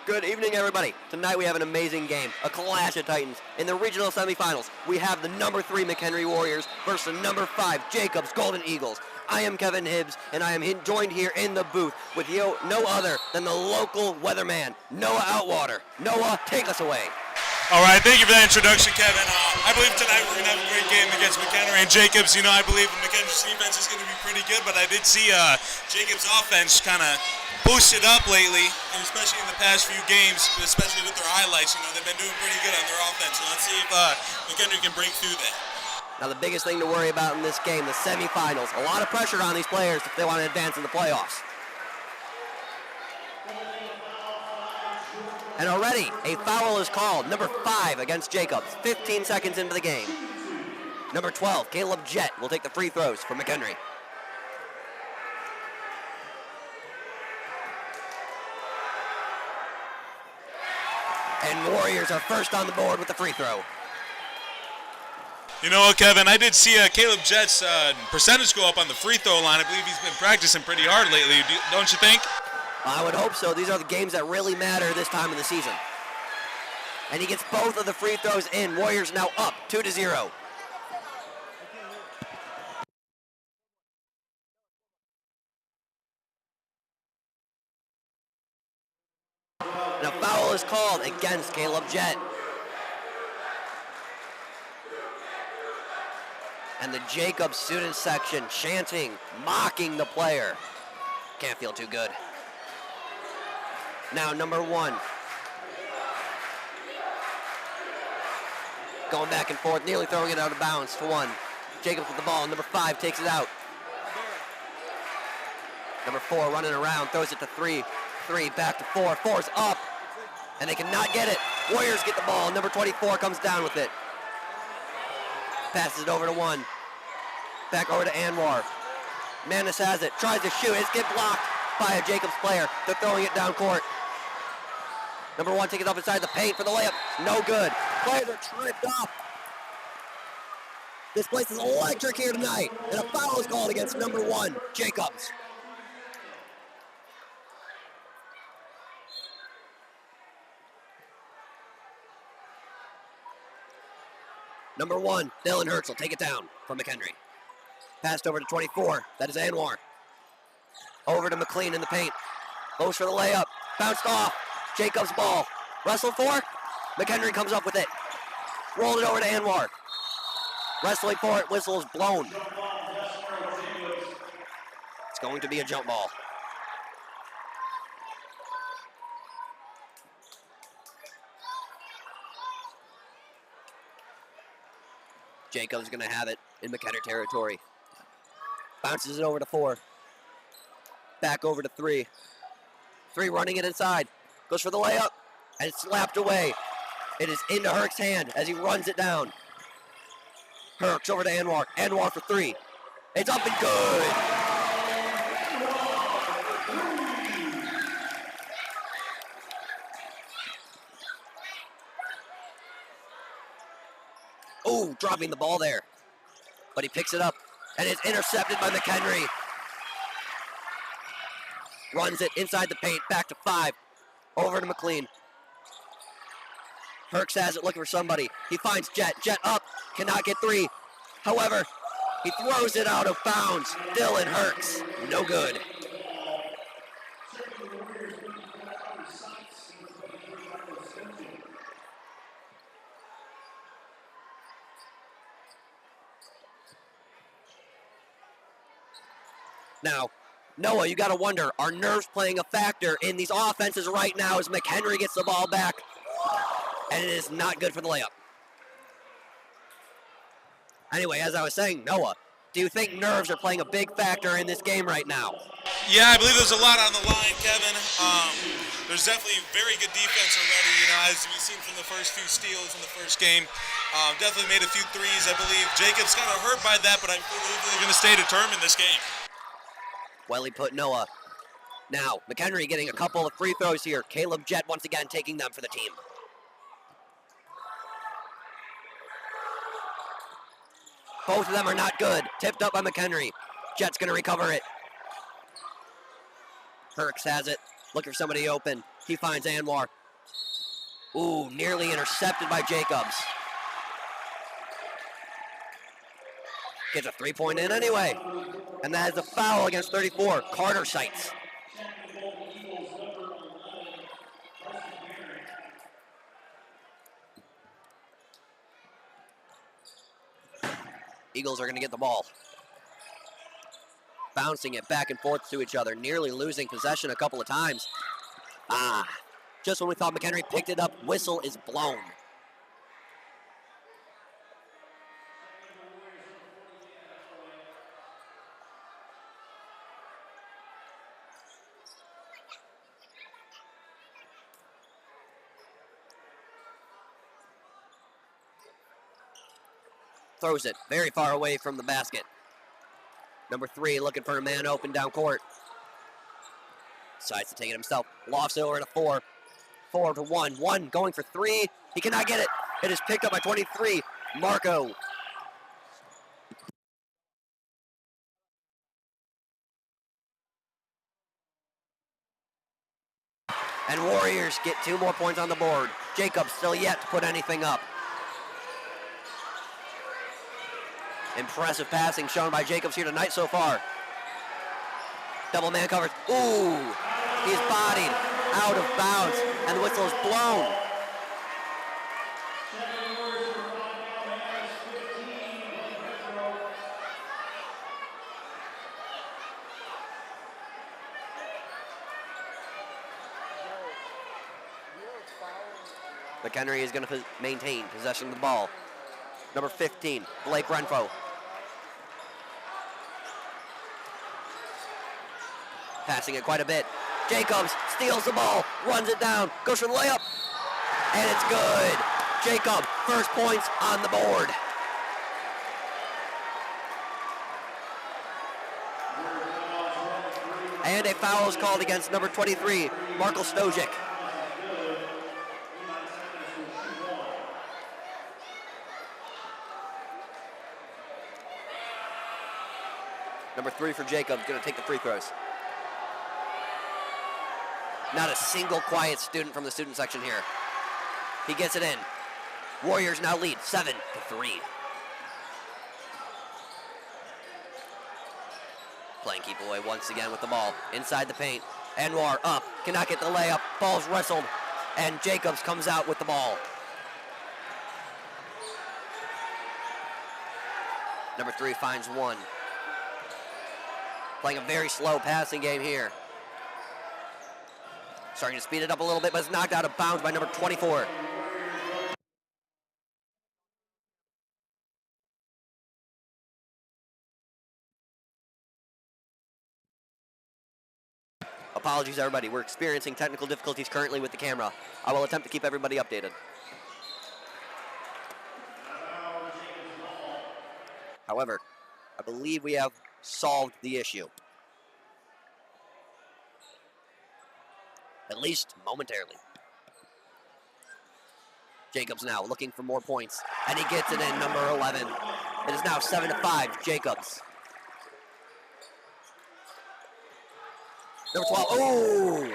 Good evening, everybody. Tonight we have an amazing game, a clash of titans. In the regional semifinals, we have the number 3 McHenry Warriors versus the number 5 Jacobs Golden Eagles. I am Kevin Hibbs, and I am joined here in the booth with no other than the local weatherman, Noah Outwater. Noah, take us away. All right, thank you for that introduction, Kevin. I believe tonight we're going to have a great game against McHenry and Jacobs. You know, I believe McHenry's defense is going to be pretty good, but I did see Jacobs' offense kind of boosted up lately, and especially in the past few games, especially with their highlights. You know, they've been doing pretty good on their offense. So let's see if McHenry can break through that. Now, the biggest thing to worry about in this game, the semifinals, a lot of pressure on these players if they want to advance in the playoffs. And already, a foul is called. Number 5 against Jacobs, 15 seconds into the game. Number 12, Caleb Jett, will take the free throws for McHenry. And Warriors are first on the board with the free throw. You know what, Kevin, I did see Caleb Jett's percentage go up on the free throw line. I believe he's been practicing pretty hard lately, don't you think? I would hope so. These are the games that really matter this time of the season. And he gets both of the free throws in. Warriors now up 2-0. And a foul is called against Caleb Jett. And the Jacobs student section chanting, mocking the player. Can't feel too good. Now number 1. Going back and forth, nearly throwing it out of bounds for 1. Jacobs with the ball. Number 5 takes it out. Number 4 running around, throws it to 3. 3 back to 4. 4's up. And they cannot get it. Warriors get the ball. Number 24 comes down with it. Passes it over to 1. Back over to Anwar. Manis has it. Tries to shoot. It's get blocked by a Jacobs player. They're throwing it down court. Number 1 takes it up inside the paint for the layup. No good. Players are tripped up. This place is electric here tonight. And a foul is called against number 1, Jacobs. Number 1, Dylan Hertz will take it down from McHenry. Passed over to 24. That is Anwar. Over to McLean in the paint. Goes for the layup. Bounced off. Jacobs ball. Wrestle for. McHenry comes up with it. Rolled it over to Anwar. Wrestling for it. Whistle is blown. It's going to be a jump ball. Jacobs going to have it in McHenry territory. Bounces it over to 4. Back over to 3. 3 running it inside. Goes for the layup. And it's slapped away. It is into Herc's hand as he runs it down. Herc's over to Anwar. Anwar for 3. It's up and good. Ooh, dropping the ball there. But he picks it up. And it's intercepted by McHenry. Runs it inside the paint. Back to 5. Over to McLean. Herx has it, looking for somebody. He finds Jett. Jett up. Cannot get 3. However, he throws it out of bounds. Dylan Herx. No good. Now, Noah, you got to wonder, are nerves playing a factor in these offenses right now as McHenry gets the ball back? And it is not good for the layup. Anyway, as I was saying, Noah, do you think nerves are playing a big factor in this game right now? Yeah, I believe there's a lot on the line, Kevin. There's definitely very good defense already, you know, as we've seen from the first few steals in the first game. Definitely made a few threes, I believe. Jacobs kind of hurt by that, but I believe they're going to stay determined this game. Well, he put Noah. Now, McHenry getting a couple of free throws here. Caleb Jett once again taking them for the team. Both of them are not good. Tipped up by McHenry. Jett's going to recover it. Herx has it. Looking for somebody open. He finds Anwar. Ooh, nearly intercepted by Jacobs. Gets a 3-point in anyway. And that is a foul against 34, Carter Sites. Eagles are going to get the ball. Bouncing it back and forth to each other, nearly losing possession a couple of times. Just when we thought McHenry picked it up, whistle is blown. Throws it very far away from the basket. Number 3 looking for a man open down court. Decides to take it himself. Lofts it over to 4. 4 to 1. 1 going for 3. He cannot get it. It is picked up by 23. Marco. And Warriors get 2 more points on the board. Jacobs still yet to put anything up. Impressive passing shown by Jacobs here tonight so far. Double man coverage. Ooh, he's bodied out of bounds, and the whistle is blown. McHenry is going to maintain possession of the ball. Number 15, Blake Renfro. Passing it quite a bit. Jacobs steals the ball, runs it down, goes for the layup, and it's good. Jacob, first points on the board. And a foul is called against number 23, Marko Stojic. Number 3 for Jacobs, going to take the free throws. Not a single quiet student from the student section here. He gets it in. Warriors now lead 7-3. Playing keep away once again with the ball. Inside the paint. Anwar up. Cannot get the layup. Ball's wrestled. And Jacobs comes out with the ball. Number 3 finds 1. Playing a very slow passing game here. Starting to speed it up a little bit, but it's knocked out of bounds by number 24. Apologies, everybody. We're experiencing technical difficulties currently with the camera. I will attempt to keep everybody updated. However, I believe we have solved the issue. At least momentarily. Jacobs now looking for more points, and he gets it in, number 11. It is now 7-5, Jacobs. Number 12, ooh!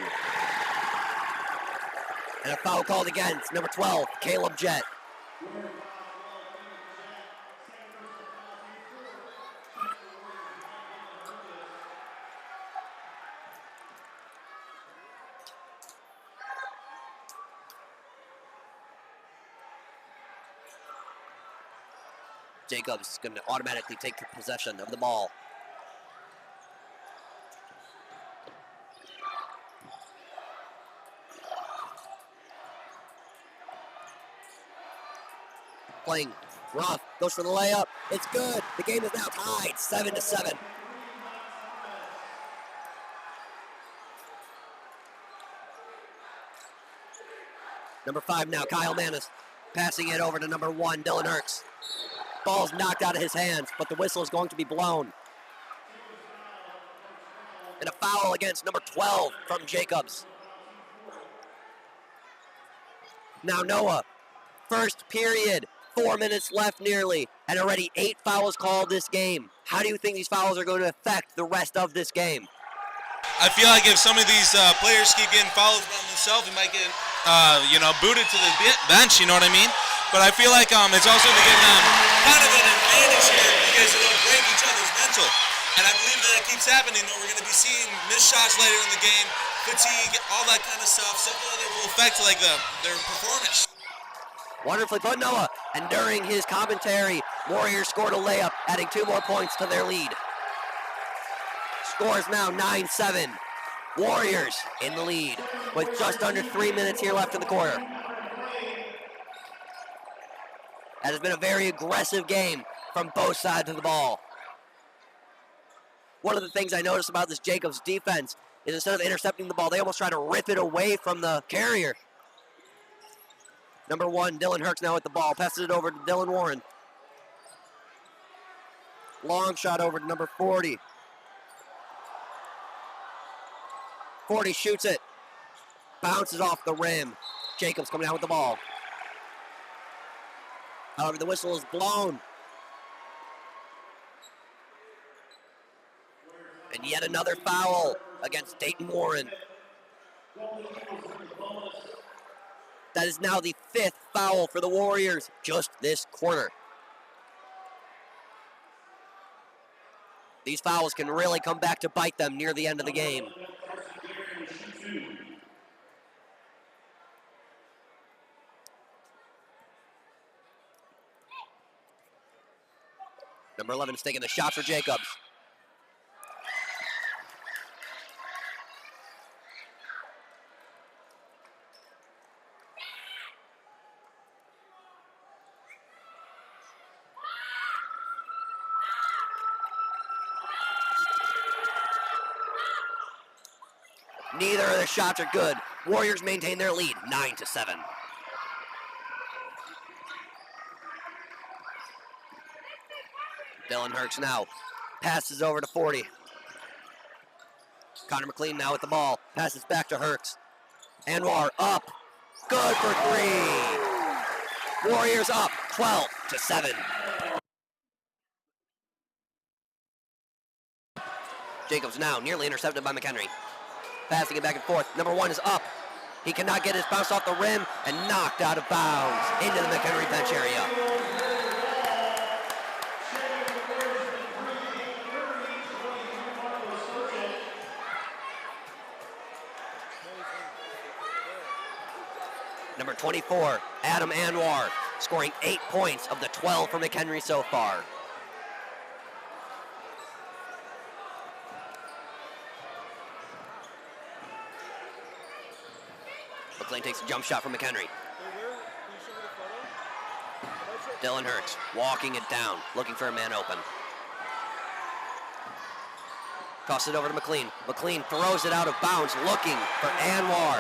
And a foul called against number 12, Caleb Jett. Jacobs is going to automatically take possession of the ball. Playing rough, goes for the layup. It's good. The game is now tied, 7-7. Number 5 now, Kyle Manis, passing it over to number 1, Dylan Erks. Ball's knocked out of his hands, but the whistle is going to be blown. And a foul against number 12 from Jacobs. Now Noah, first period, 4 minutes left nearly, and already 8 fouls called this game. How do you think these fouls are going to affect the rest of this game? I feel like if some of these players keep getting fouls by themselves, it might get booted to the bench, you know what I mean? But I feel like it's also to give them kind of an advantage here because it'll break each other's mental. And I believe that keeps happening. We're going to be seeing missed shots later in the game, fatigue, all that kind of stuff, something that will affect their performance. Wonderfully put, Noah. And during his commentary, Warriors scored a layup, adding 2 more points to their lead. Score is now 9-7. Warriors in the lead with just under 3 minutes here left in the quarter. That has been a very aggressive game from both sides of the ball. One of the things I noticed about this Jacobs defense is instead of intercepting the ball, they almost try to rip it away from the carrier. Number 1, Dylan Hurks now with the ball. Passes it over to Dylan Warren. Long shot over to number 40. 40 shoots it. Bounces off the rim. Jacobs coming out with the ball. However, the whistle is blown. And yet another foul against Dayton Warren. That is now the 5th foul for the Warriors just this quarter. These fouls can really come back to bite them near the end of the game. Number 11 is taking the shot for Jacobs. Neither of the shots are good. Warriors maintain their lead, 9-7. Dylan Hurks now passes over to 40. Connor McLean now with the ball. Passes back to Hurks. Anwar up. Good for 3. Warriors up 12-7. Jacobs now nearly intercepted by McHenry. Passing it back and forth. Number 1 is up. He cannot get his bounce off the rim and knocked out of bounds into the McHenry bench area. Number 24, Adam Anwar, scoring 8 points of the 12 for McHenry so far. McLean takes a jump shot from McHenry. Dylan Hurks walking it down, looking for a man open. Tosses it over to McLean. McLean throws it out of bounds, looking for Anwar.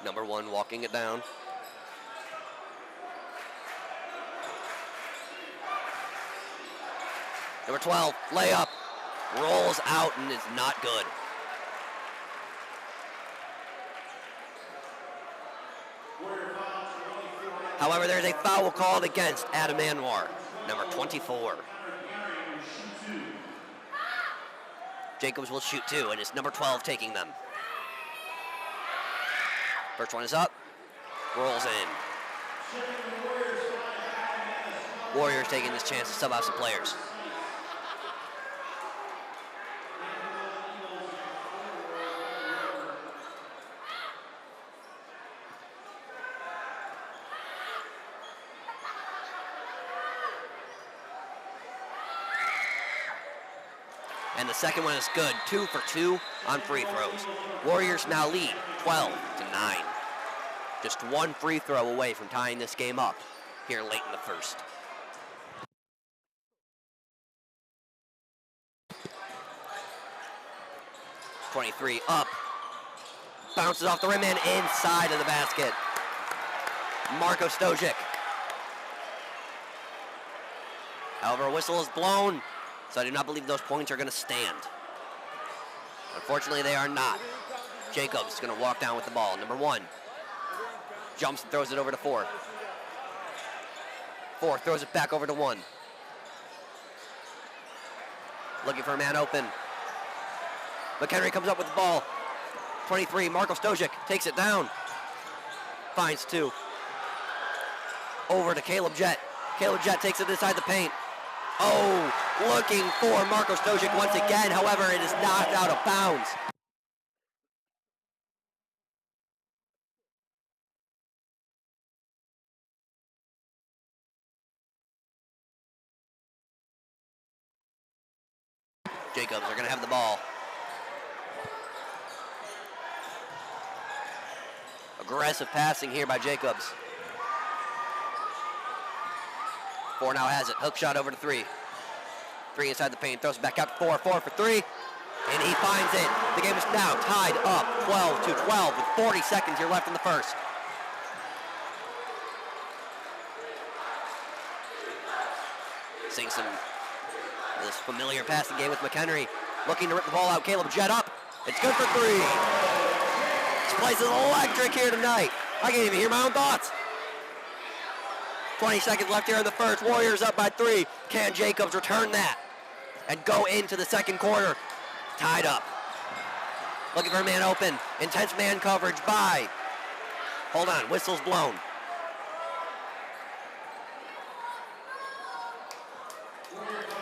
Number 1 walking it down. Number 12, layup. Rolls out and is not good. However, there's a foul called against Adam Anwar, number 24. Jacobs will shoot 2, and it's number 12 taking them. First one is up, rolls in. Warriors taking this chance to sub out some players. And the second one is good. 2 for 2 on free throws. Warriors now lead 12-9. Just 1 free throw away from tying this game up here late in the first. .23 up. Bounces off the rim and inside of the basket. Marko Stojic. However, a whistle is blown, so I do not believe those points are going to stand. Unfortunately, they are not. Jacobs is going to walk down with the ball. Number 1. Jumps and throws it over to 4. 4 throws it back over to 1. Looking for a man open. McHenry comes up with the ball. 23, Marco Stojic takes it down. Finds 2. Over to Caleb Jett. Caleb Jett takes it inside the paint. Oh, looking for Marco Stojic once again. However, it is knocked out of bounds. Jacobs are going to have the ball. Aggressive passing here by Jacobs. 4 now has it. Hook shot over to 3. 3 inside the paint. Throws it back out to 4. 4 for 3. And he finds it. The game is now tied up 12-12 with 40 seconds here left in the first. Seeing this familiar passing game with McHenry. Looking to rip the ball out. Caleb Jett up. It's good for 3. This place is electric here tonight. I can't even hear my own thoughts. 20 seconds left here in the first. Warriors up by 3. Can Jacobs return that and go into the second quarter tied up? Looking for a man open. Intense man coverage by. Hold on, whistle's blown.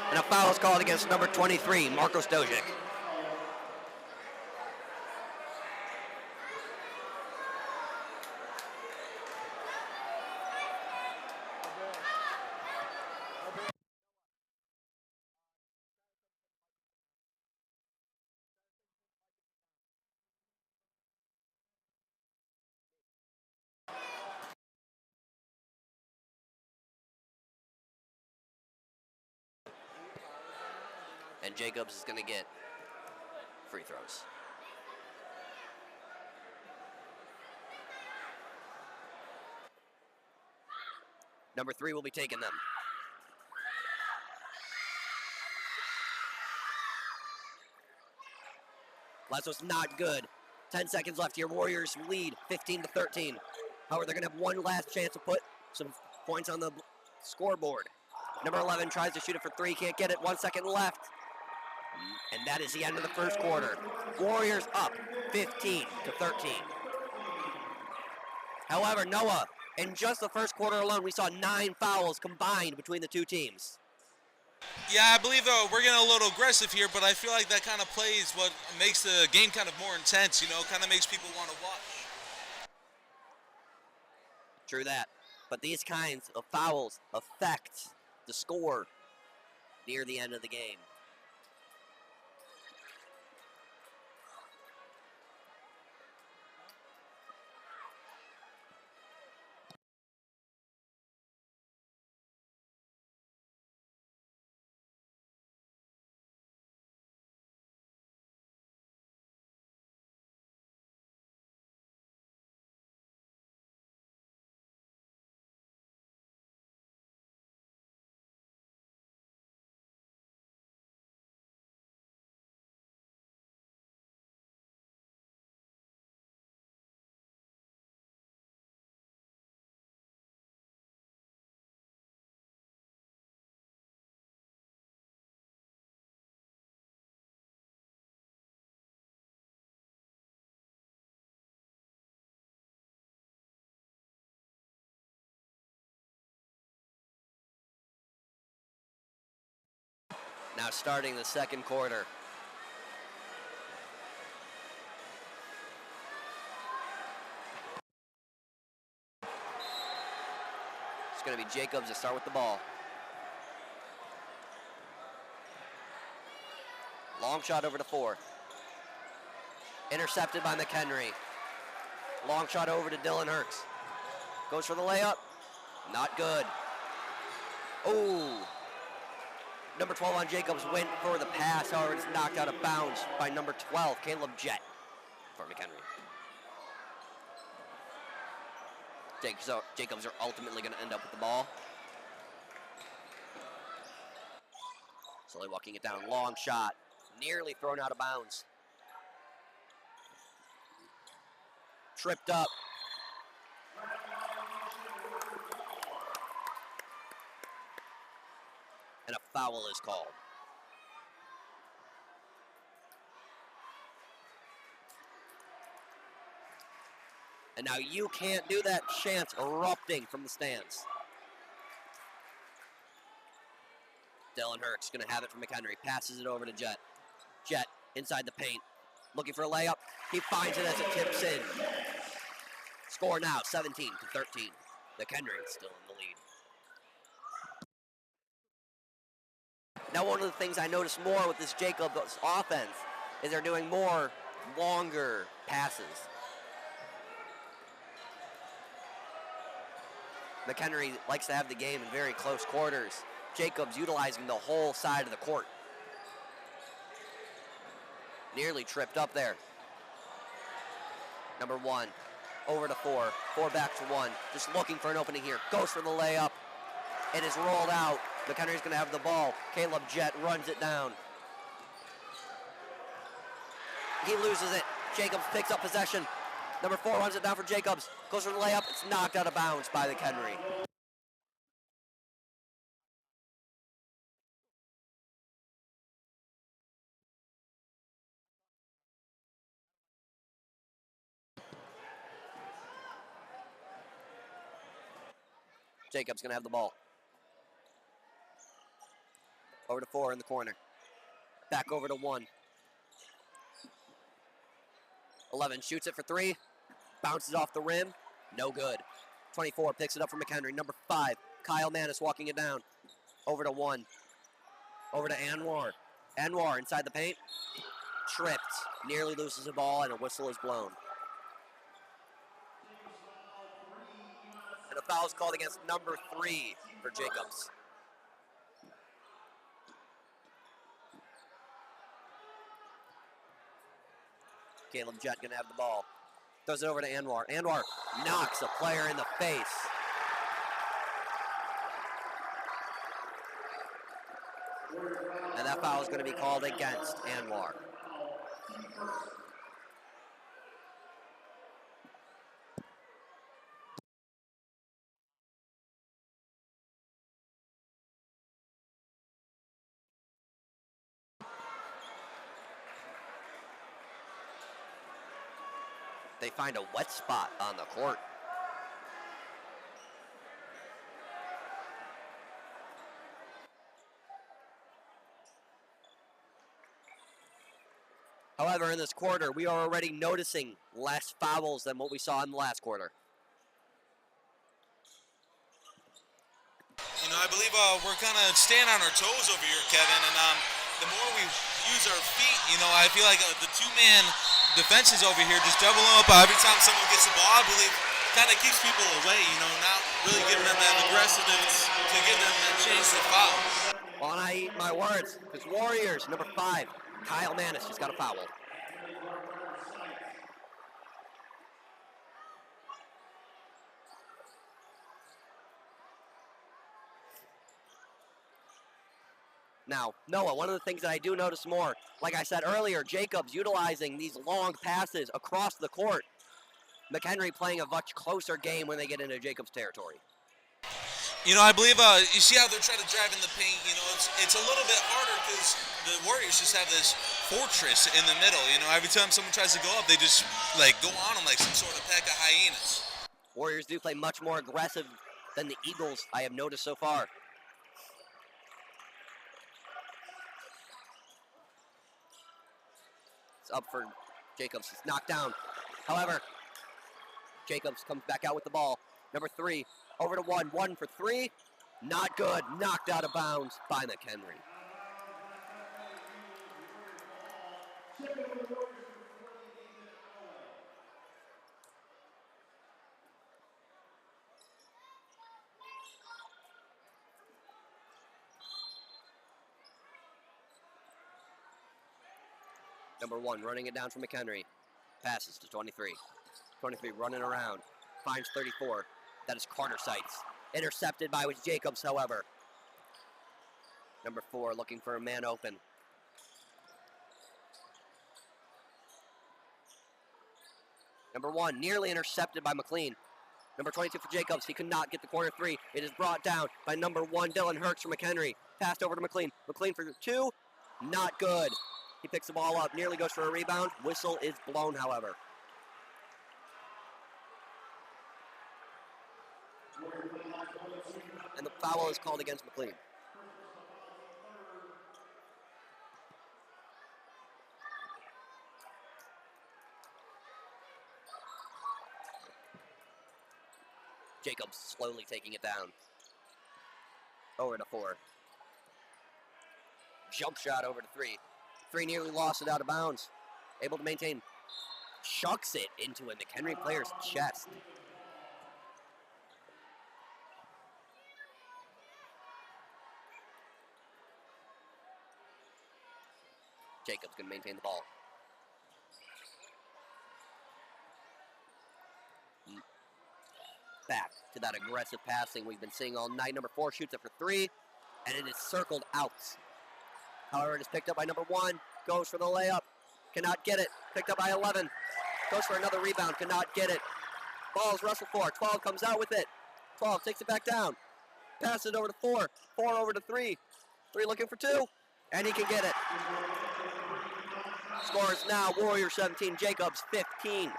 And a foul is called against number 23, Marco Stojic. And Jacobs is going to get free throws. Number 3 will be taking them. Last was not good. 10 seconds left here. Warriors lead 15-13. However, they're going to have one last chance to put some points on the scoreboard. Number 11 tries to shoot it for 3. Can't get it. 1 second left. And that is the end of the first quarter. Warriors up 15-13. However, Noah, in just the first quarter alone, we saw 9 fouls combined between the two teams. Yeah, I believe we're getting a little aggressive here, but I feel like that kind of plays what makes the game kind of more intense, you know, kind of makes people want to watch. True that. But these kinds of fouls affect the score near the end of the game. Now starting the second quarter. It's going to be Jacobs to start with the ball. Long shot over to 4. Intercepted by McHenry. Long shot over to Dylan Hurks. Goes for the layup. Not good. Oh. Number 12 on Jacobs went for the pass. However, it's knocked out of bounds by number 12, Caleb Jett, for McHenry. Jacobs are ultimately going to end up with the ball. Slowly walking it down. Long shot. Nearly thrown out of bounds. Tripped up. And a foul is called. And now you can't do that. Chants erupting from the stands. Dylan Hurks going to have it from McHenry. Passes it over to Jet. Jet inside the paint. Looking for a layup. He finds it as it tips in. Score now 17-13. McHenry still in the lead. Now one of the things I noticed more with this Jacobs offense is they're doing more longer passes. McHenry likes to have the game in very close quarters. Jacobs utilizing the whole side of the court. Nearly tripped up there. Number 1, over to 4. 4 back to 1. Just looking for an opening here. Goes for the layup. It is rolled out. McHenry's going to have the ball. Caleb Jett runs it down. He loses it. Jacobs picks up possession. Number 4 runs it down for Jacobs. Goes for the layup. It's knocked out of bounds by McHenry. Jacobs going to have the ball. Over to 4 in the corner. Back over to 1. 11 shoots it for 3. Bounces off the rim. No good. 24 picks it up from McHenry. Number 5, Kyle Manis walking it down. Over to 1. Over to Anwar. Anwar inside the paint. Tripped. Nearly loses the ball, and a whistle is blown. And a foul is called against number 3 for Jacobs. Caleb Jett going to have the ball. Throws it over to Anwar. Anwar knocks a player in the face. And that foul is going to be called against Anwar. They find a wet spot on the court. However, in this quarter, we are already noticing less fouls than what we saw in the last quarter. You know, I believe we're kind of staying on our toes over here, Kevin, and the more we use our feet, you know, I feel like the two-man defenses over here just double up every time someone gets the ball. I believe kind of keeps people away, you know, not really giving them that aggressiveness to give them that chance to foul. Well, and I eat my words. It's Warriors, number 5, Kyle Manis just got a foul. Now, Noah, one of the things that I do notice more, like I said earlier, Jacobs utilizing these long passes across the court. McHenry playing a much closer game when they get into Jacobs territory. You know, I believe you see how they're trying to drive in the paint. You know, it's a little bit harder because the Warriors just have this fortress in the middle. You know, every time someone tries to go up, they just like go on them like some sort of pack of hyenas. Warriors do play much more aggressive than the Eagles, I have noticed so far. It's up for Jacobs. It's knocked down. However, Jacobs comes back out with the ball. Number 3, over to 1. 1 for 3. Not good. Knocked out of bounds by McHenry. Number 1 running it down for McHenry. Passes to 23. 23 running around. Finds 34. That is Carter Seitz. Intercepted by Jacobs, however. Number 4 looking for a man open. Number 1 nearly intercepted by McLean. Number 22 for Jacobs. He could not get the corner three. It is brought down by number 1, Dylan Hertz from McHenry. Passed over to McLean. McLean for 2. Not good. He picks the ball up. Nearly goes for a rebound. Whistle is blown, however. And the foul is called against McLean. Jacobs slowly taking it down. Over to 4. Jump shot over to 3. 3 nearly lost it out of bounds. Able to maintain. Chucks it into a McHenry player's chest. Jacobs going to maintain the ball. Back to that aggressive passing we've been seeing all night. Number 4 shoots it for 3, and it is circled out. However, it is picked up by number 1. Goes for the layup. Cannot get it. Picked up by 11. Goes for another rebound. Cannot get it. Ball is wrestled for. 12 comes out with it. 12 takes it back down. Passes it over to 4. 4 over to 3. 3 looking for 2. And he can get it. Scores now Warriors 17, Jacobs 15.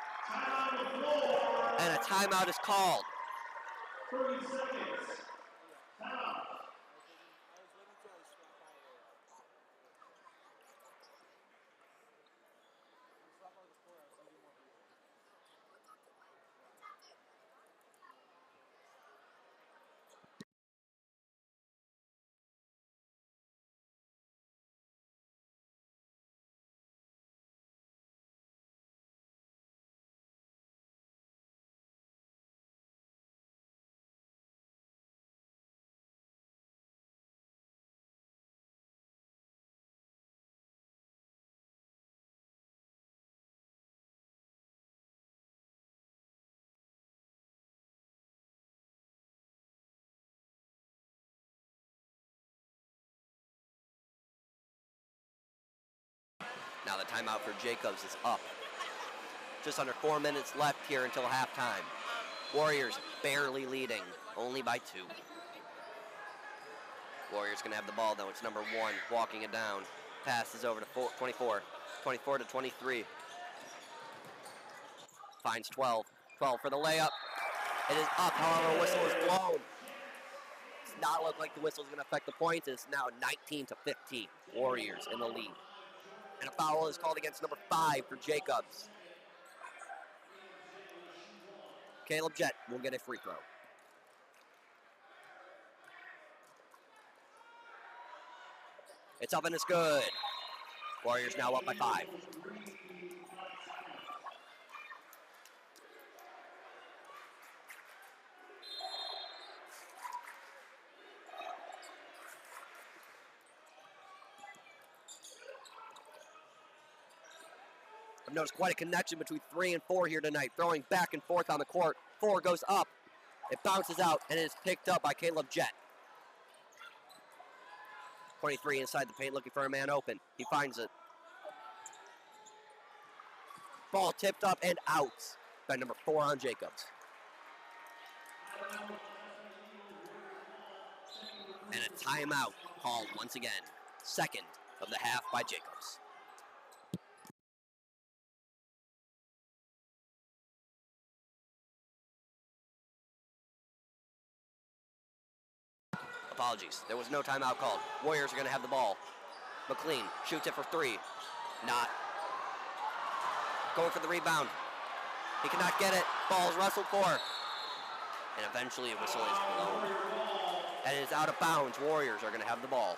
And a timeout is called. 30 seconds. Timeout. Now the timeout for Jacobs is up. Just under 4 minutes left here until halftime. Warriors barely leading, only by 2. Warriors going to have the ball, though. It's number 1 walking it down. Passes over to 24. 24 to 23. Finds 12. 12 for the layup. It is up, however, whistle is blown. Does not look like the whistle is going to affect the points. It's now 19 to 15. Warriors in the lead. And a foul is called against number 5 for Jacobs. Caleb Jett will get a free throw. It's up and it's good. Warriors now up by 5. I've noticed quite a connection between 3 and 4 here tonight. Throwing back and forth on the court. 4 goes up. It bounces out and it is picked up by Caleb Jett. 23 inside the paint looking for a man open. He finds it. Ball tipped up and out by number 4 on Jacobs. And a timeout called once again. Second of the half by Jacobs. Apologies. There was no timeout called. Warriors are going to have the ball. McLean shoots it for 3. Not. Going for the rebound. He cannot get it. Ball is wrestled for. And eventually a whistle is blown. And it's out of bounds. Warriors are going to have the ball.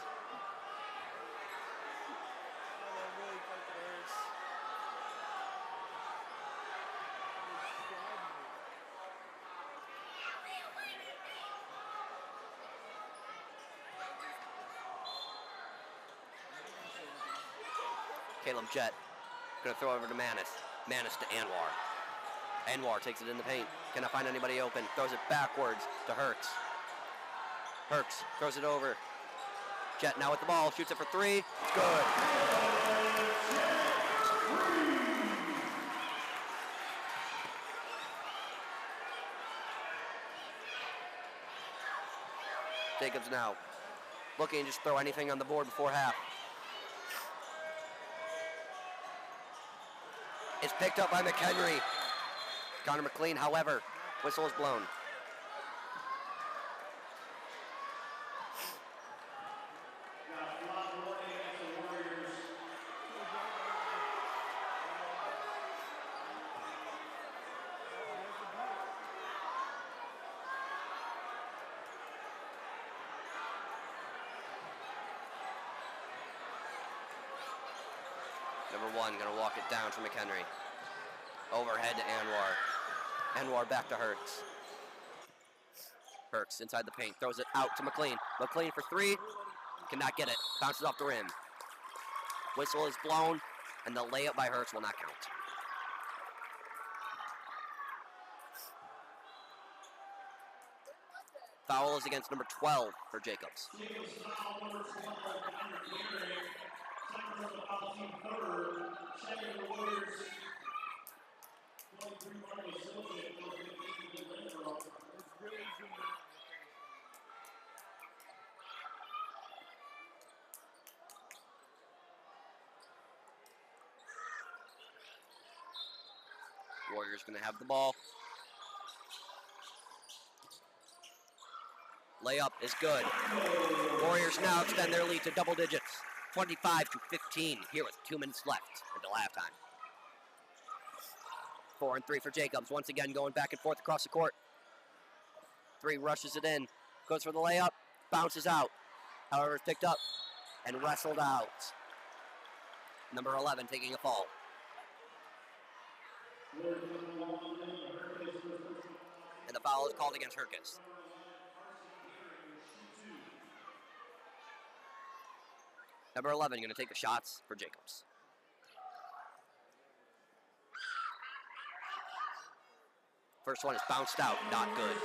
Caleb Jett going to throw over to Manis. Manis to Anwar. Anwar takes it in the paint. Cannot find anybody open. Throws it backwards to Hertz. Hertz throws it over. Jett now with the ball. Shoots it for 3. It's good. Jacobs now looking to just throw anything on the board before half. It's picked up by McHenry. Connor McLean, however, whistle is blown. Number 1 gonna walk it down to McHenry. Overhead to Anwar. Anwar back to Hertz. Hertz inside the paint, throws it out to McLean. McLean for 3, cannot get it. Bounces off the rim. Whistle is blown, and the layup by Hertz will not count. Foul is against number 12 for Jacobs. Warriors going to have the ball. Layup is good. Warriors now extend their lead to double digits, 25-15, here with 2 minutes left until halftime. 4 and 3 for Jacobs, once again going back and forth across the court. 3 rushes it in, goes for the layup, bounces out. However, it's picked up and wrestled out. Number 11 taking a fall. And the foul is called against Herkes. Number 11 going to take the shots for Jacobs. First one is bounced out, not good.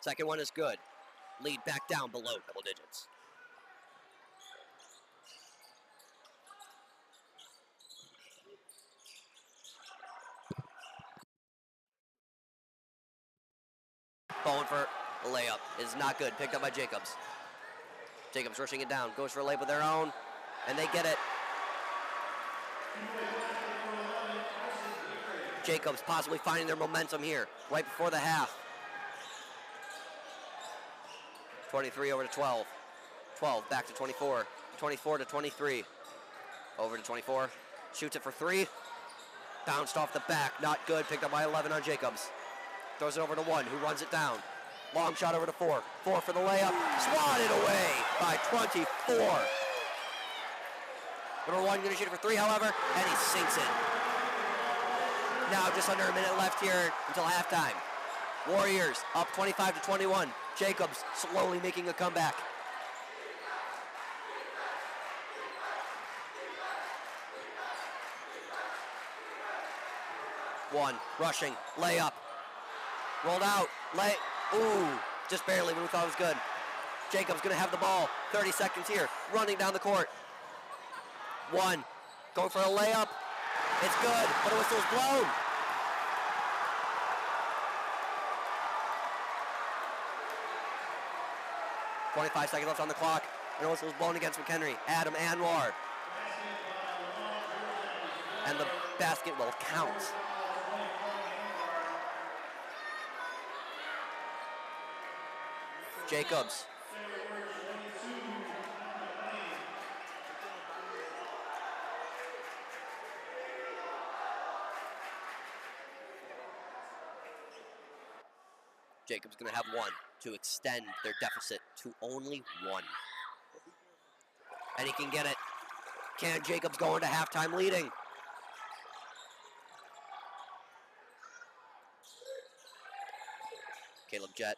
Second one is good. Lead back down below double digits. Bowling for a layup is not good. Picked up by Jacobs. Jacobs rushing it down. Goes for a layup of their own, and they get it. Jacobs possibly finding their momentum here right before the half. 23 over to 12. 12 back to 24. 24 to 23. Over to 24. Shoots it for 3. Bounced off the back. Not good. Picked up by 11 on Jacobs. Throws it over to 1, who runs it down. Long shot over to 4. 4 for the layup. Swatted away by 24. Number 1 going to shoot it for 3, however, and he sinks it. Now just under a minute left here until halftime. Warriors up 25-21. Jacobs slowly making a comeback. One, rushing, layup. Rolled out, ooh, just barely, but we thought it was good. Jacobs gonna have the ball, 30 seconds here, running down the court. 1, going for a layup. It's good, but the whistle's blown. .25 seconds left on the clock, and the whistle is blown against McHenry. Adam Anwar. And the basket will count. Jacobs. Jacobs going to have 1 to extend their deficit to only 1. And he can get it. Can Jacobs go into halftime leading? Caleb Jett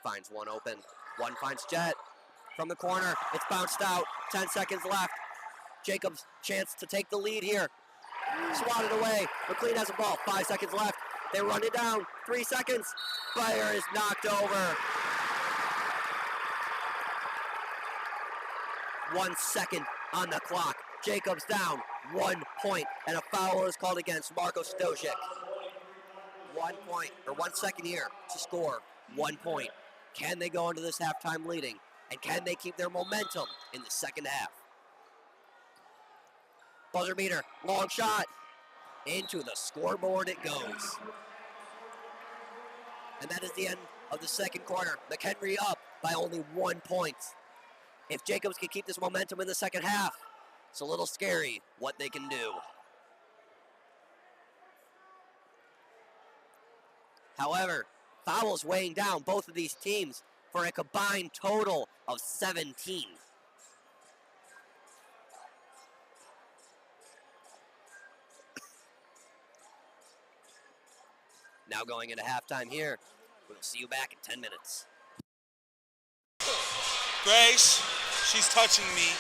finds 1 open. 1 finds Jett from the corner. It's bounced out. 10 seconds left. Jacobs chance to take the lead here. Swatted away. McLean has the ball. 5 seconds left. They run it down. 3 seconds. Fire is knocked over. 1 second on the clock. Jacobs down. 1 point. And a foul is called against Marco Stojic. 1 point, or 1 second here to score 1 point. Can they go into this halftime leading? And can they keep their momentum in the second half? Buzzer beater, long shot. Into the scoreboard it goes. And that is the end of the second quarter. McHenry up by only 1 point. If Jacobs can keep this momentum in the second half, it's a little scary what they can do. However, fouls weighing down both of these teams for a combined total of 17. Now going into halftime here. We'll see you back in 10 minutes. Grace, she's touching me.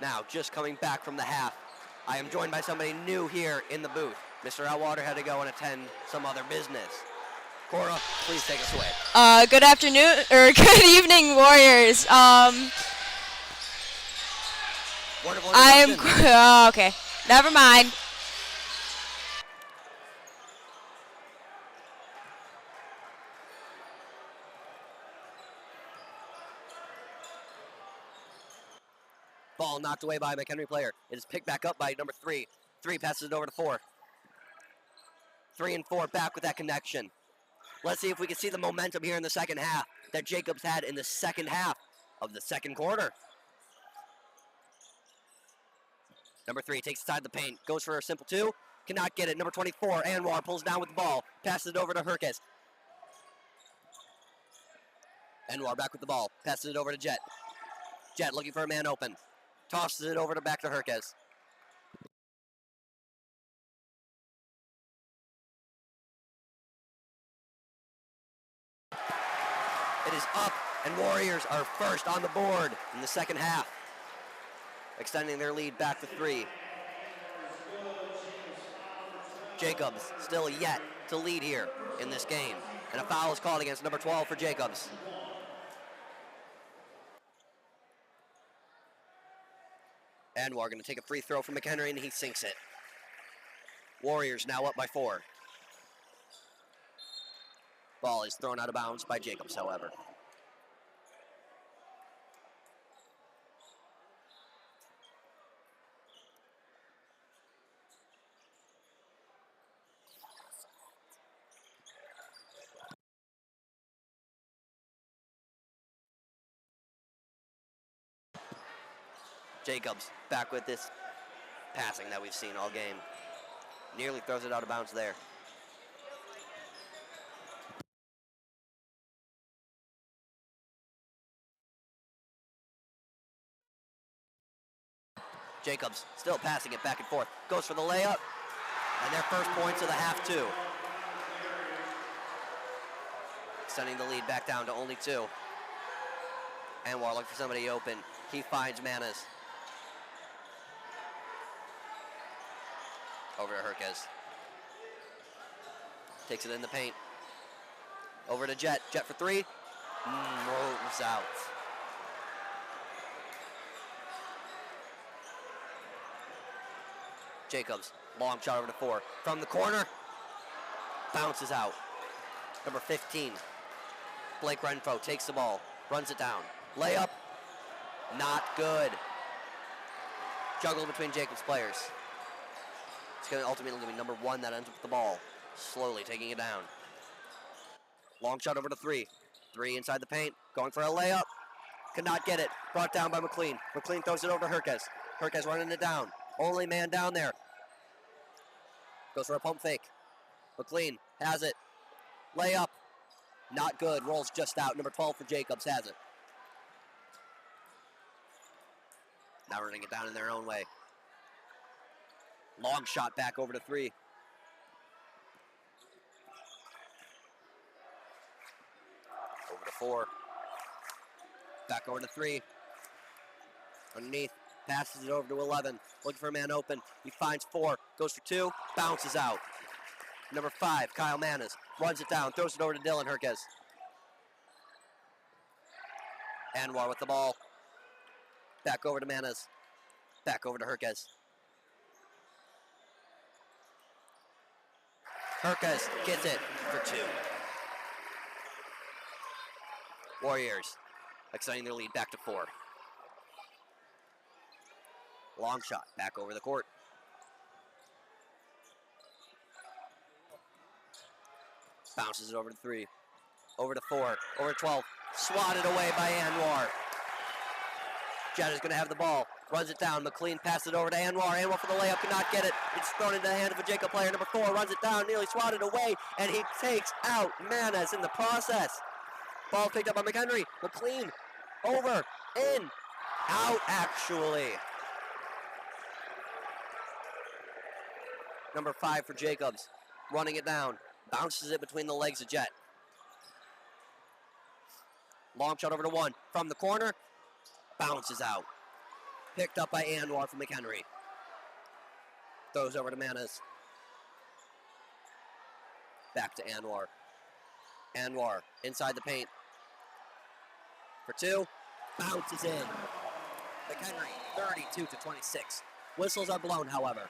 Now, just coming back from the half, I am joined by somebody new here in the booth. Mr. Atwater had to go and attend some other business. Cora, please take us away. Good afternoon, or good evening, Warriors. Wonderful I'm, introduction. okay, never mind. Ball knocked away by a McHenry player. It is picked back up by number 3. 3 passes it over to 4. 3 and 4 back with that connection. Let's see if we can see the momentum here in the second half that Jacobs had in the second half of the second quarter. Number 3 takes inside the paint, goes for a simple 2, cannot get it. Number 24, Anwar pulls down with the ball, passes it over to Herkes. Anwar back with the ball, passes it over to Jet. Jet looking for a man open, tosses it over to back to Herkes. It is up, and Warriors are first on the board in the second half, extending their lead back to 3. Jacobs still yet to lead here in this game, and a foul is called against number 12 for Jacobs. Anwar going to take a free throw from McHenry, and he sinks it. Warriors now up by 4. Ball is thrown out of bounds by Jacobs, however. Jacobs back with this passing that we've seen all game. Nearly throws it out of bounds there. Jacobs still passing it back and forth. Goes for the layup. And their first points of the half, too. Extending the lead back down to only 2. Anwar looking for somebody open. He finds Manas. Over to Herkes. Takes it in the paint. Over to Jet. Jet for 3. Moves out. Jacobs, long shot over to 4. From the corner, bounces out. Number 15, Blake Renfro takes the ball, runs it down. Layup, not good. Juggle between Jacobs players. It's going to ultimately be number 1 that ends up with the ball, slowly taking it down. Long shot over to 3. 3 inside the paint, going for a layup. Cannot get it. Brought down by McLean. McLean throws it over to Herkes. Herkes running it down. Only man down there. Goes for a pump fake. McLean has it. Layup. Not good. Rolls just out. Number 12 for Jacobs has it. Now running it down in their own way. Long shot back over to 3. Over to 4. Back over to 3. Underneath. Passes it over to 11. Looking for a man open. He finds 4. Goes for 2. Bounces out. Number 5, Kyle Manas. Runs it down. Throws it over to Dylan Herkes. Anwar with the ball. Back over to Manas. Back over to Herkes. Herkes gets it for 2. Warriors extending their lead back to 4. Long shot back over the court. Bounces it over to 3. Over to 4. Over to 12. Swatted away by Anwar. Jet is going to have the ball. Runs it down. McLean passes it over to Anwar. Anwar for the layup. Cannot get it. It's thrown into the hand of a Jacob player. Number 4 runs it down. Nearly swatted away. And he takes out Manas in the process. Ball picked up by McHenry. McLean. Over. In. Out, actually. Number 5 for Jacobs. Running it down. Bounces it between the legs of Jet. Long shot over to 1. From the corner. Bounces out. Picked up by Anwar from McHenry. Throws over to Manas. Back to Anwar. Anwar inside the paint. For two. Bounces in. McHenry 32-26. Whistles are blown, however.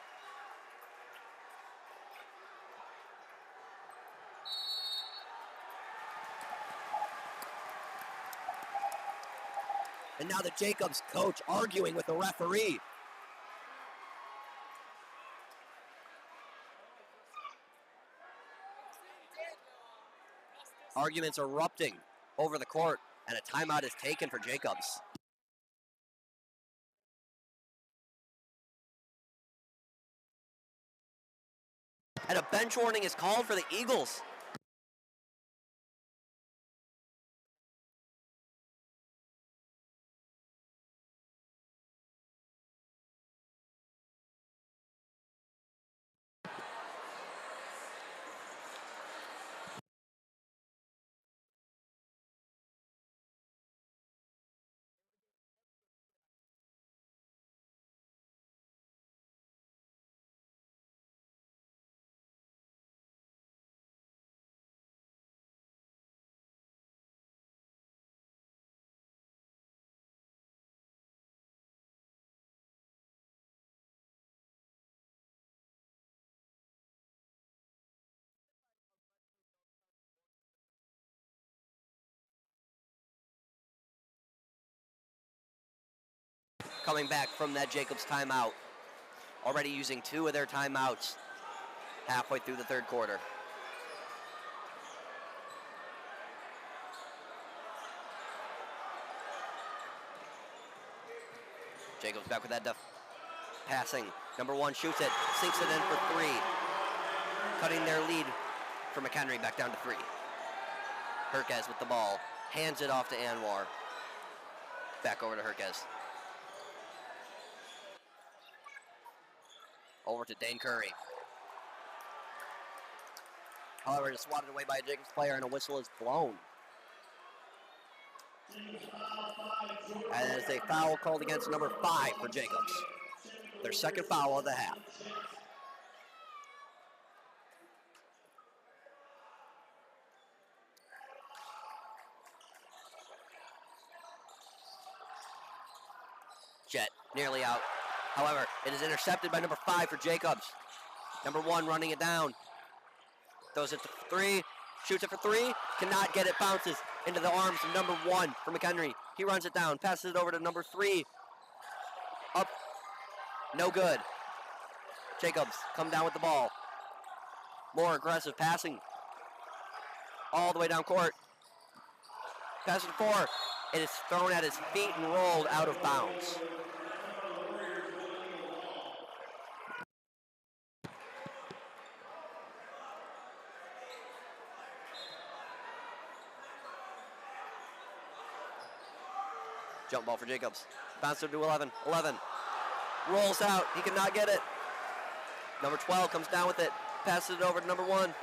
And now the Jacobs coach arguing with the referee. Arguments erupting over the court, and a timeout is taken for Jacobs. And a bench warning is called for the Eagles. Coming back from that Jacobs timeout. Already using 2 of their timeouts halfway through the third quarter. Jacobs back with that passing. Number 1 shoots it, sinks it in for 3. Cutting their lead for McHenry back down to 3. Herkes with the ball, hands it off to Anwar. Back over to Herkes. Over to Dane Curry. However, it's swatted away by a Jacobs player and a whistle is blown. And it's a foul called against number 5 for Jacobs. Their second foul of the half. Jet nearly out. However, it is intercepted by number 5 for Jacobs. Number 1 running it down. Throws it to 3. Shoots it for 3. Cannot get it. Bounces into the arms of number 1 for McHenry. He runs it down. Passes it over to number 3. Up. No good. Jacobs come down with the ball. More aggressive passing. All the way down court. Passes to 4. It is thrown at his feet and rolled out of bounds. Jump ball for Jacobs. Bounce it to 11. 11. Rolls out. He cannot get it. Number 12 comes down with it. Passes it over to number 1.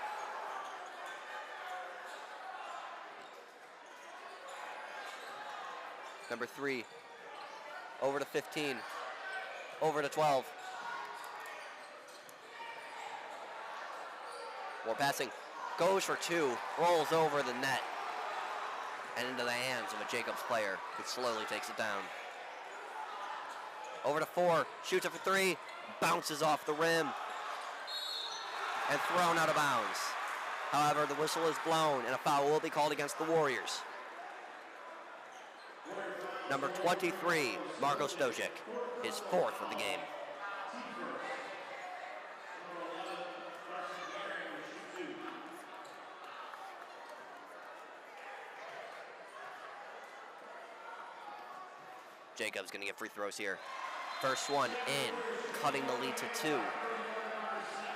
Number 3. Over to 15. Over to 12. More passing. Goes for 2. Rolls over the net. And into the hands of a Jacobs player who slowly takes it down. Over to 4. Shoots it for 3. Bounces off the rim. And thrown out of bounds. However, the whistle is blown and a foul will be called against the Warriors. Number 23, Marko Stojic, his 4th of the game. Jacobs going to get free throws here. First one in, cutting the lead to 2.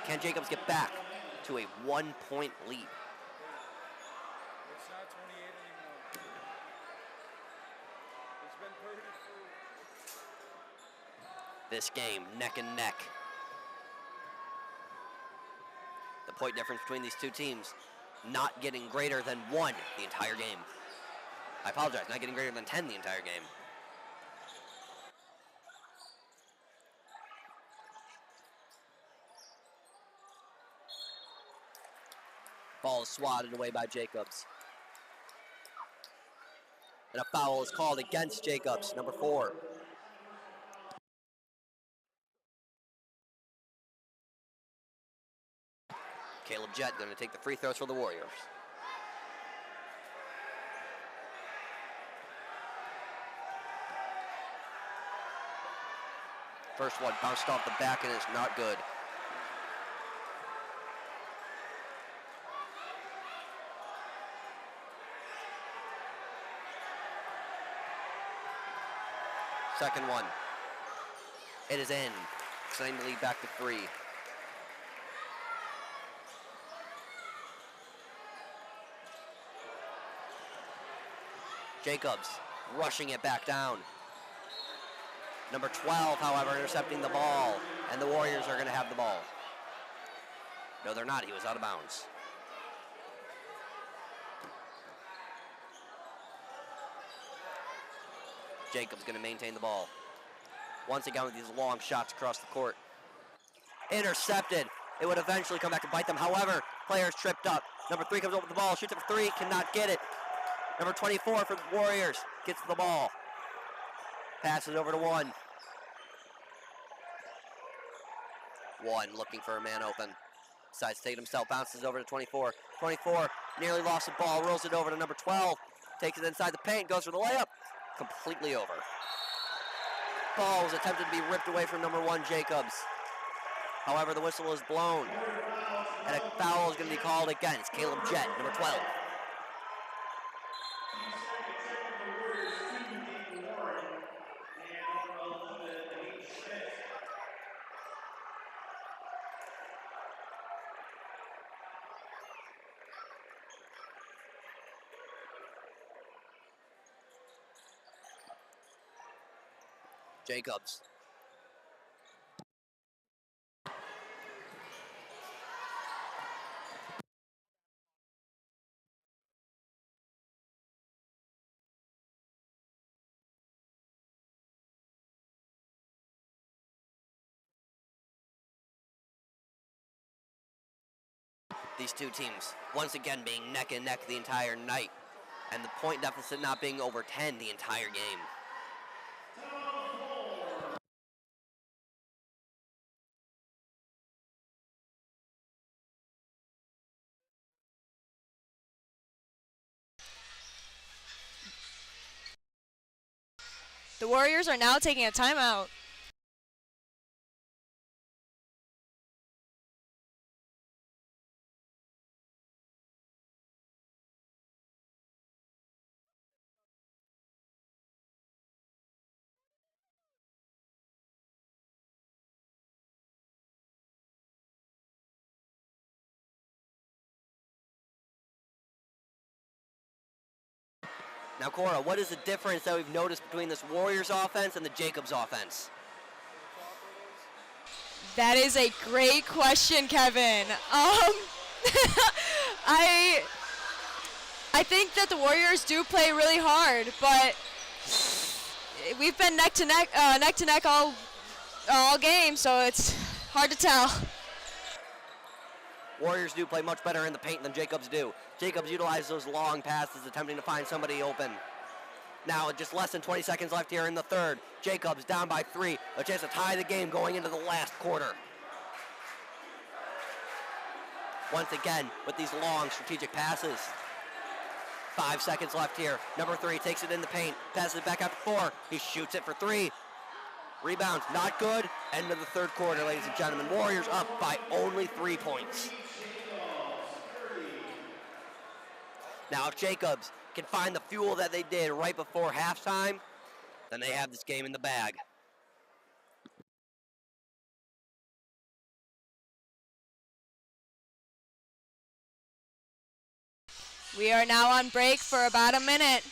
Can Jacobs get back to a 1-point lead? It's not 28 anymore. It's been 33. This game, neck and neck. The point difference between these two teams not getting greater than 1 the entire game. I apologize, not getting greater than 10 the entire game. Ball is swatted away by Jacobs. And a foul is called against Jacobs, number 4. Caleb Jett going to take the free throws for the Warriors. First one bounced off the back and it's not good. Second one. It is in. Extending the lead back to 3. Jacobs rushing it back down. Number 12, however, intercepting the ball, and the Warriors are going to have the ball. No, they're not. He was out of bounds. Jacobs going to maintain the ball. Once again with these long shots across the court. Intercepted. It would eventually come back to bite them. However, players tripped up. Number 3 comes over with the ball, shoots it for 3, cannot get it. Number 24 for the Warriors gets the ball. Passes over to 1. 1 looking for a man open. Decides to take it himself, bounces over to 24. 24 nearly lost the ball, rolls it over to number 12. Takes it inside the paint, goes for the layup. Completely over. Ball was attempted to be ripped away from number 1, Jacobs. However, the whistle is blown. And a foul is going to be called against Caleb Jett, number 12. Jacobs. These two teams once again being neck and neck the entire night, and the point deficit not being over 10 the entire game. The Warriors are now taking a timeout. Now, Cora, what is the difference that we've noticed between this Warriors offense and the Jacobs offense? That is a great question, Kevin. I think that the Warriors do play really hard, but we've been neck to neck all game, so it's hard to tell. Warriors do play much better in the paint than Jacobs do. Jacobs utilizes those long passes, attempting to find somebody open. Now, just less than 20 seconds left here in the third. Jacobs down by 3. A chance to tie the game going into the last quarter. Once again, with these long strategic passes. 5 seconds left here. Number 3 takes it in the paint. Passes it back out to 4. He shoots it for 3. Rebounds, not good. End of the third quarter, ladies and gentlemen. Warriors up by only 3 points. Now, if Jacobs can find the fuel that they did right before halftime, then they have this game in the bag. We are now on break for about a minute.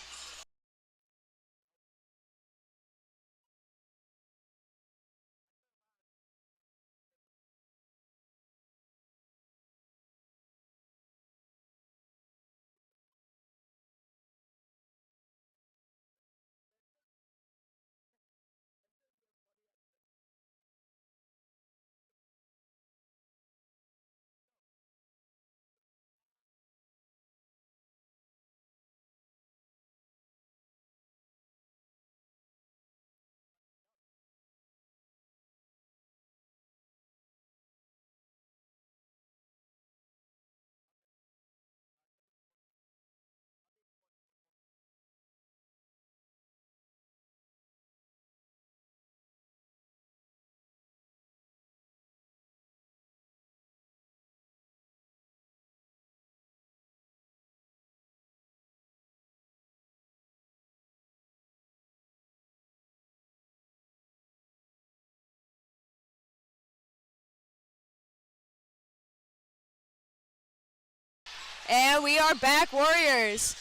And we are back, Warriors.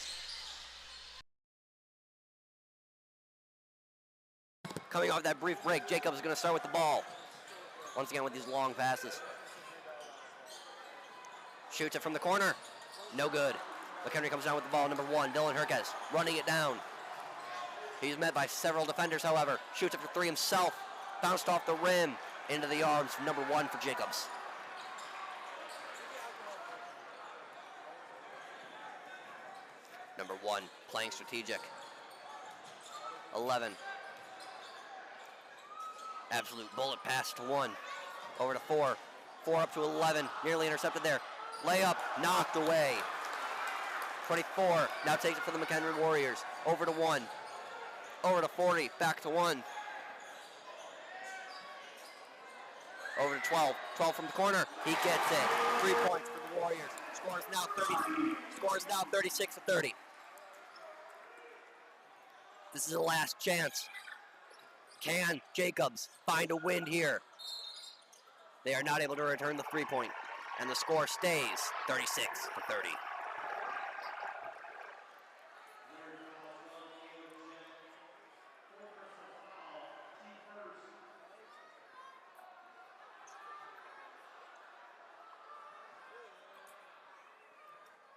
Coming off that brief break, Jacobs is going to start with the ball. Once again with these long passes. Shoots it from the corner. No good. McHenry comes down with the ball, number 1, Dylan Herkes, running it down. He's met by several defenders, however. Shoots it for 3 himself. Bounced off the rim into the arms of number 1 for Jacobs. Number 1, playing strategic. 11. Absolute bullet pass to 1. Over to 4. 4 up to 11. Nearly intercepted there. Layup knocked away. 24 now takes it for the McHenry Warriors. Over to 1. Over to 40. Back to 1. Over to 12. 12 from the corner. He gets it. 3 points for the Warriors. Score is now 36-30. This is the last chance. Can Jacobs find a win here? They are not able to return the 3-point, and the score stays 36-30.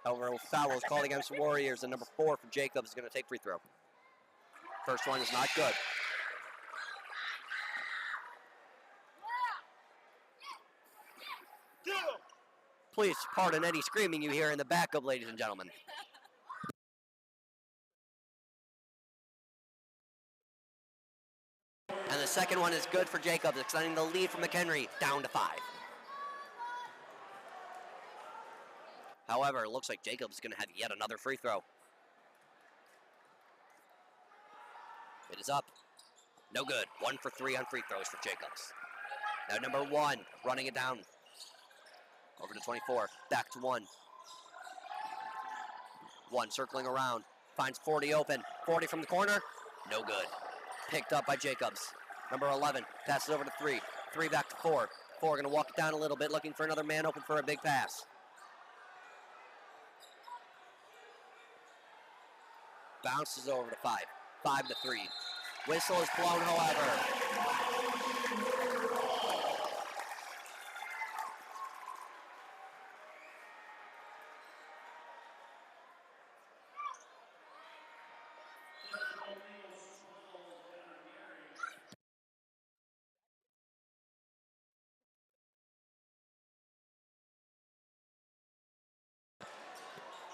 However, a foul was called against the Warriors, and number 4 for Jacobs is going to take free throw. First one is not good. Please pardon any screaming you hear in the backup, ladies and gentlemen. And the second one is good for Jacobs, extending the lead from McHenry down to 5. However, it looks like Jacobs is going to have yet another free throw. It is up. No good. 1 for 3 on free throws for Jacobs. Now number 1, running it down. Over to 24. Back to 1. 1 circling around. Finds 40 open. 40 from the corner. No good. Picked up by Jacobs. Number 11 passes over to 3. 3 back to 4. 4 going to walk it down a little bit, looking for another man open for a big pass. Bounces over to 5. 5 to 3. Whistle is blown, however.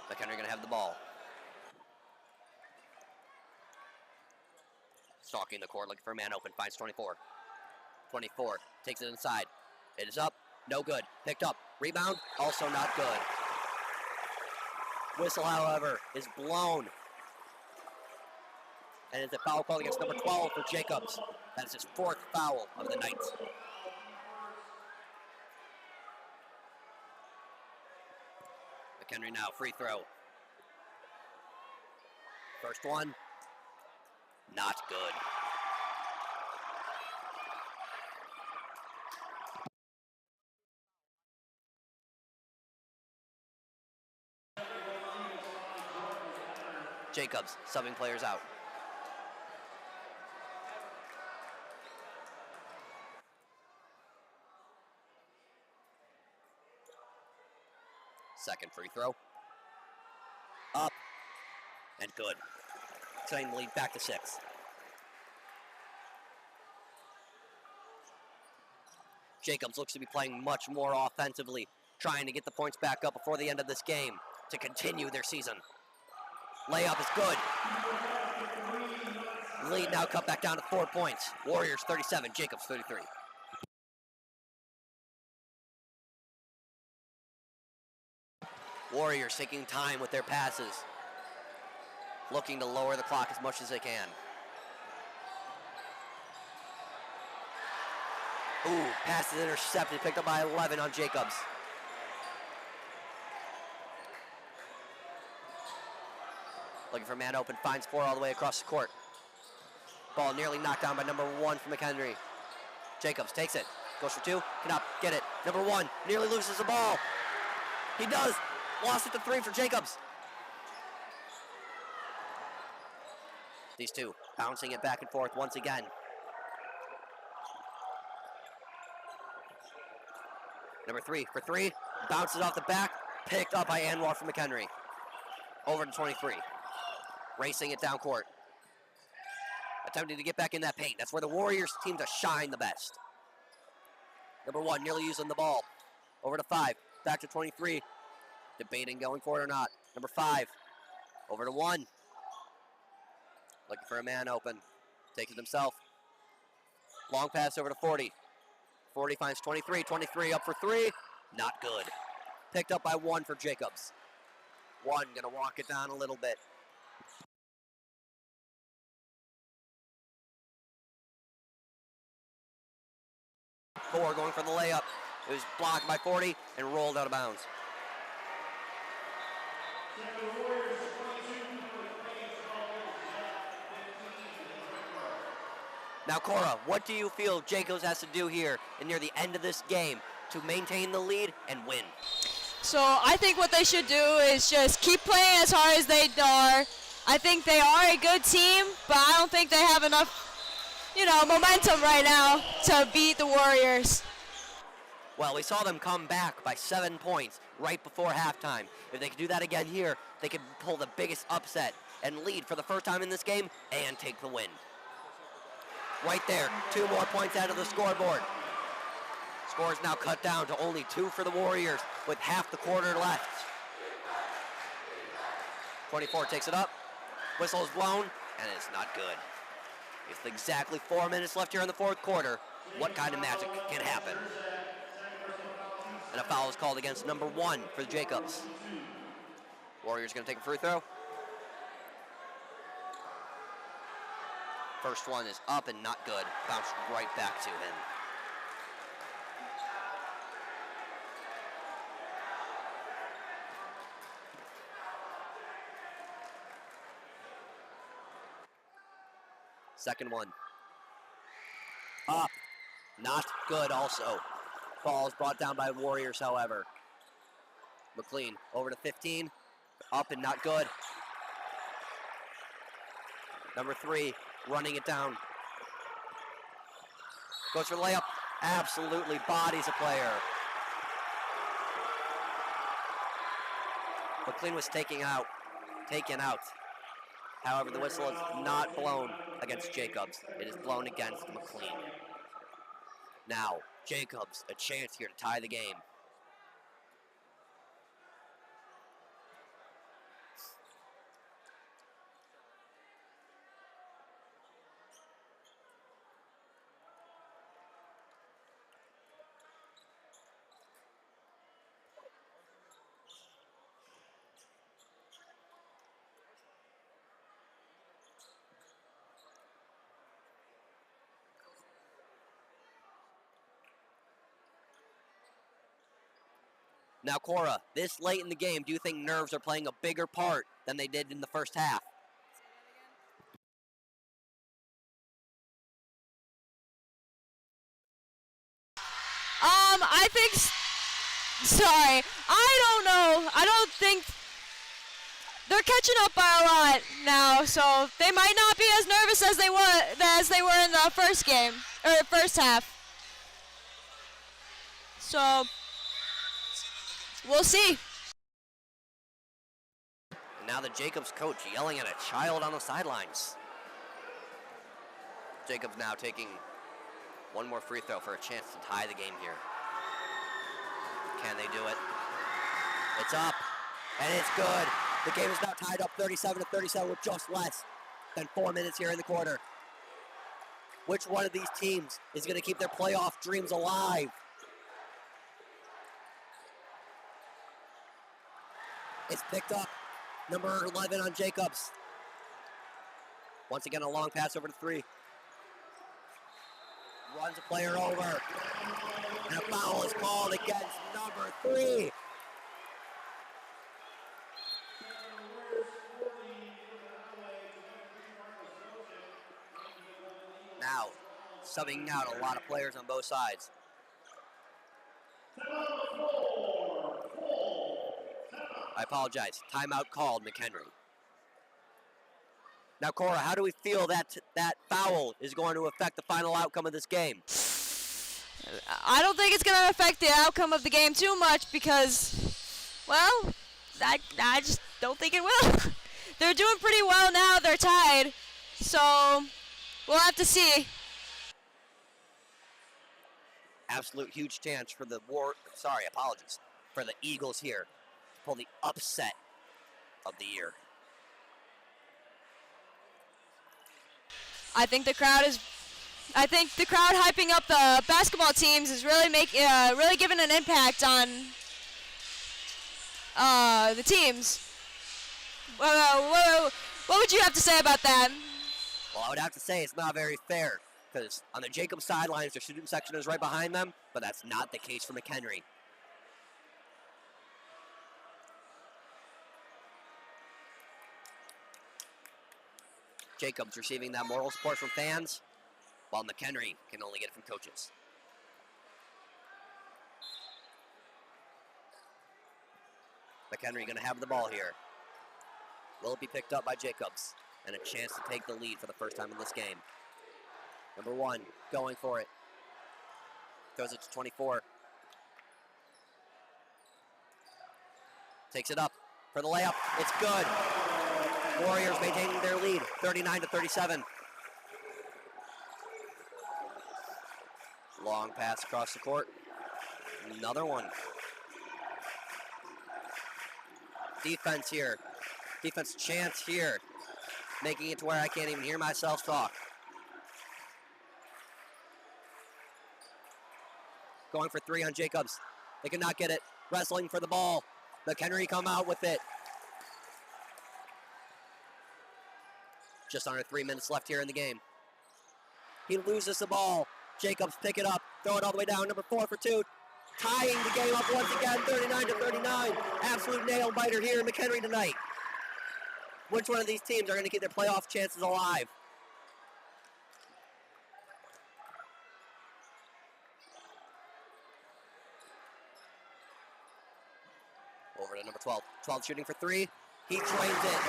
McHenry going to have the ball. Stalking the court, looking for a man open, finds 24. 24, takes it inside. It is up, no good. Picked up, rebound, also not good. Whistle, however, is blown. And it's a foul call against number 12 for Jacobs. That is his 4th foul of the night. McHenry now, free throw. First one, not good. Jacobs subbing players out. Second free throw. Up and good. Setting the lead back to 6. Jacobs looks to be playing much more offensively, trying to get the points back up before the end of this game to continue their season. Layup is good. Lead now cut back down to 4 points. Warriors 37, Jacobs 33. Warriors taking time with their passes, looking to lower the clock as much as they can. Ooh, pass is intercepted, picked up by 11 on Jacobs. Looking for a man open, finds 4 all the way across the court. Ball nearly knocked down by number 1 from McHenry. Jacobs takes it, goes for 2, cannot get it. Number 1 nearly loses the ball. He does. Lost it to 3 for Jacobs. These two bouncing it back and forth once again. Number 3 for 3. Bounces off the back. Picked up by Anwar from McHenry. Over to 23. Racing it down court. Attempting to get back in that paint. That's where the Warriors seem to shine the best. Number 1 nearly using the ball. Over to 5. Back to 23. Debating going for it or not. Number 5. Over to 1. Looking for a man open. Takes it himself. Long pass over to 40. 40 finds 23. 23 up for 3. Not good. Picked up by 1 for Jacobs. 1 gonna walk it down a little bit. Four going for the layup. It was blocked by 40 and rolled out of bounds. Now, Cora, what do you feel Jacobs has to do here near the end of this game to maintain the lead and win? So I think what they should do is just keep playing as hard as they are. I think they are a good team, but I don't think they have enough, momentum right now to beat the Warriors. Well, we saw them come back by 7 points right before halftime. If they could do that again here, they could pull the biggest upset and lead for the first time in this game and take the win. Right there, 2 more points out of the scoreboard. Score is now cut down to only 2 for the Warriors with half the quarter left. 24 takes it up. Whistle is blown, and it's not good. It's exactly 4 minutes left here in the fourth quarter. What kind of magic can happen? And a foul is called against number 1 for the Jacobs. Warriors going to take a free throw. First one is up and not good. Bounced right back to him. Second one. Up. Not good also. Ball is brought down by Warriors, however. McLean over to 15. Up and not good. Number 3 running it down. Goes for the layup. Absolutely bodies a player. McLean was taken out. However, the whistle is not blown against Jacobs. It is blown against McLean. Now, Jacobs, a chance here to tie the game. Now, Cora, this late in the game, do you think nerves are playing a bigger part than they did in the first half? I don't know. I don't think they're catching up by a lot now, so they might not be as nervous as they were in the first game or first half. So we'll see. And now the Jacobs coach yelling at a child on the sidelines. Jacobs now taking one more free throw for a chance to tie the game here. Can they do it? It's up, and it's good. The game is now tied up 37-37 with just less than 4 minutes here in the quarter. Which one of these teams is going to keep their playoff dreams alive? It's picked up. Number 11 on Jacobs. Once again, a long pass over to 3. Runs a player over. And a foul is called against number 3. Now, subbing out a lot of players on both sides. I apologize. Timeout called, McHenry. Now, Cora, how do we feel that foul is going to affect the final outcome of this game? I don't think it's going to affect the outcome of the game too much because, well, I just don't think it will. They're doing pretty well now. They're tied. So we'll have to see. Absolute huge chance for the for the Eagles here to pull the upset of the year. I think the crowd hyping up the basketball teams is really really giving an impact on the teams. What would you have to say about that? Well, I would have to say it's not very fair because on the Jacobs sidelines, their student section is right behind them, but that's not the case for McHenry. Jacobs receiving that moral support from fans, while McHenry can only get it from coaches. McHenry going to have the ball here. Will it be picked up by Jacobs? And a chance to take the lead for the first time in this game. Number 1, going for it. Throws it to 24. Takes it up for the layup. It's good. Warriors maintaining their lead, 39-37. Long pass across the court. Another one. Defense here. Defense chance here. Making it to where I can't even hear myself talk. Going for 3 on Jacobs. They cannot get it. Wrestling for the ball. McHenry come out with it. Just under 3 minutes left here in the game. He loses the ball. Jacobs pick it up. Throw it all the way down. Number 4 for 2. Tying the game up once again. 39-39. Absolute nail biter here in McHenry tonight. Which one of these teams are going to keep their playoff chances alive? Over to number 12. 12 shooting for 3. He drains it.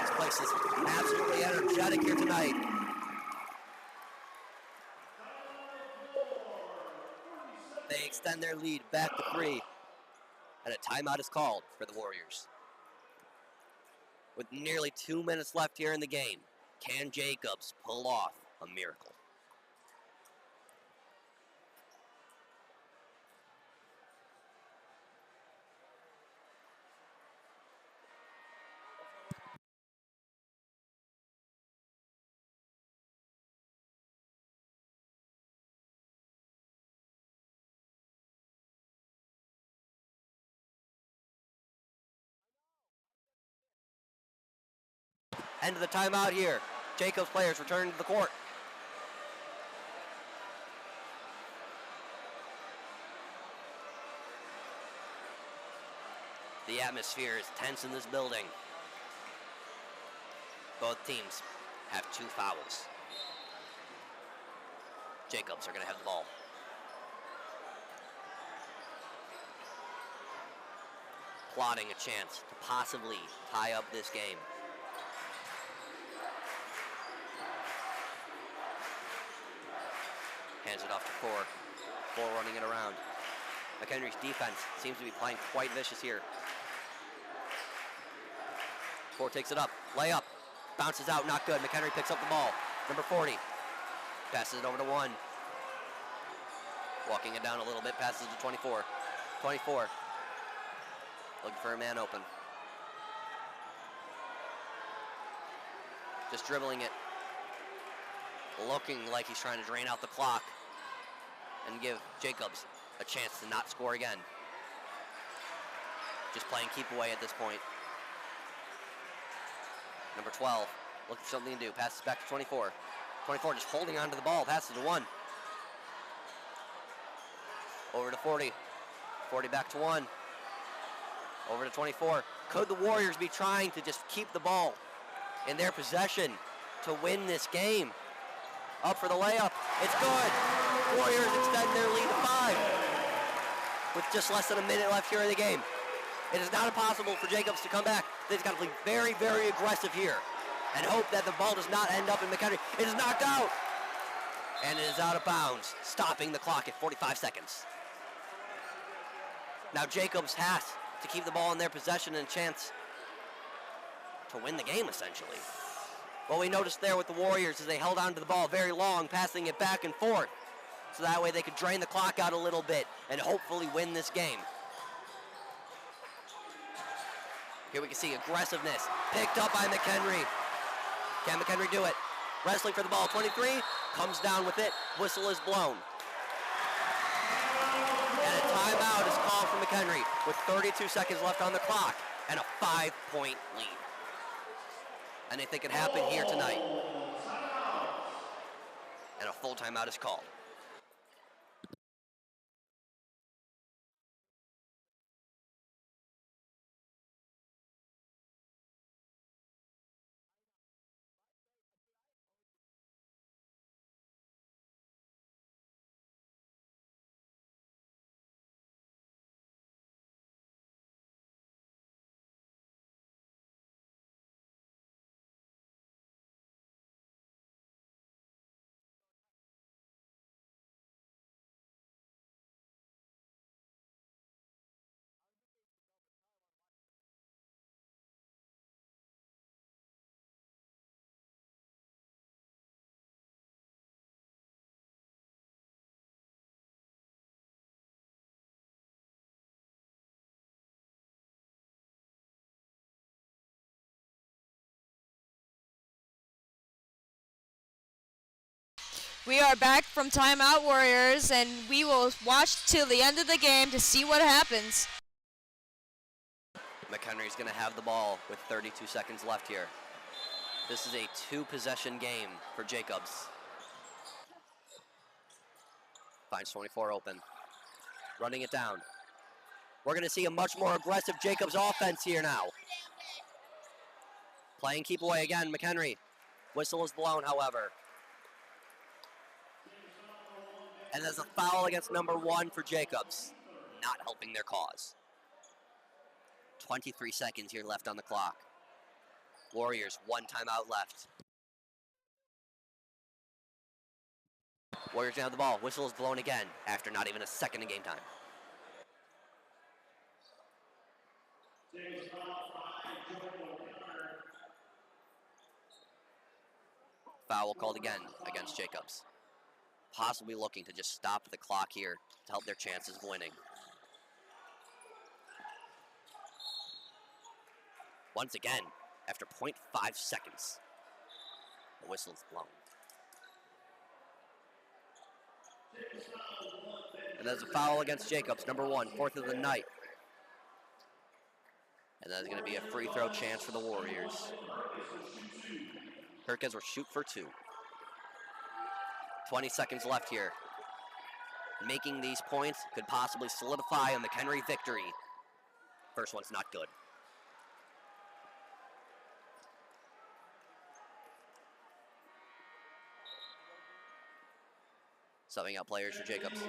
This place is absolutely energetic here tonight. They extend their lead back to 3. And a timeout is called for the Warriors. With nearly 2 minutes left here in the game, can Jacobs pull off a miracle? End of the timeout here. Jacobs players return to the court. The atmosphere is tense in this building. Both teams have 2 fouls. Jacobs are going to have the ball. Plotting a chance to possibly tie up this game. Hands it off to 4. 4 running it around. McHenry's defense seems to be playing quite vicious here. 4 takes it up. Layup. Bounces out. Not good. McHenry picks up the ball. Number 40. Passes it over to 1. Walking it down a little bit. Passes to 24. 24. Looking for a man open. Just dribbling it. Looking like he's trying to drain out the clock and give Jacobs a chance to not score again. Just playing keep away at this point. Number 12, looking for something to do. Passes back to 24. 24 just holding on to the ball. Passes to 1. Over to 40. 40 back to 1. Over to 24. Could the Warriors be trying to just keep the ball in their possession to win this game? Up for the layup. It's good. Warriors extend their lead to 5. with just less than a minute left here in the game. It is not impossible for Jacobs to come back. They've got to be very, very aggressive here and hope that the ball does not end up in McHenry. It is knocked out, and it is out of bounds, stopping the clock at 45 seconds. Now Jacobs has to keep the ball in their possession and a chance to win the game, essentially. What we noticed there with the Warriors is they held on to the ball very long, passing it back and forth, so that way they could drain the clock out a little bit and hopefully win this game. Here we can see aggressiveness picked up by McHenry. Can McHenry do it? Wrestling for the ball, 23, comes down with it, whistle is blown. And a timeout is called for McHenry with 32 seconds left on the clock and a 5-point lead. Anything can happen here tonight. And a full timeout is called. We are back from timeout, Warriors, and we will watch till the end of the game to see what happens. McHenry's going to have the ball with 32 seconds left here. This is a two-possession game for Jacobs. Finds 24 open. Running it down. We're going to see a much more aggressive Jacobs offense here now. Playing keep away again, McHenry. Whistle is blown, however. And there's a foul against number 1 for Jacobs. Not helping their cause. 23 seconds here left on the clock. Warriors, 1 timeout left. Warriors have the ball. Whistle is blown again after not even a second of game time. Foul called again against Jacobs. Possibly looking to just stop the clock here to help their chances of winning. Once again, after 0.5 seconds, the whistle is blown. And there's a foul against Jacobs, number 1, 4th of the night. And that's going to be a free throw chance for the Warriors. Kirkes will shoot for 2. 20 seconds left here. Making these points could possibly solidify a McHenry victory. First one's not good. Subbing out players for Jacobs.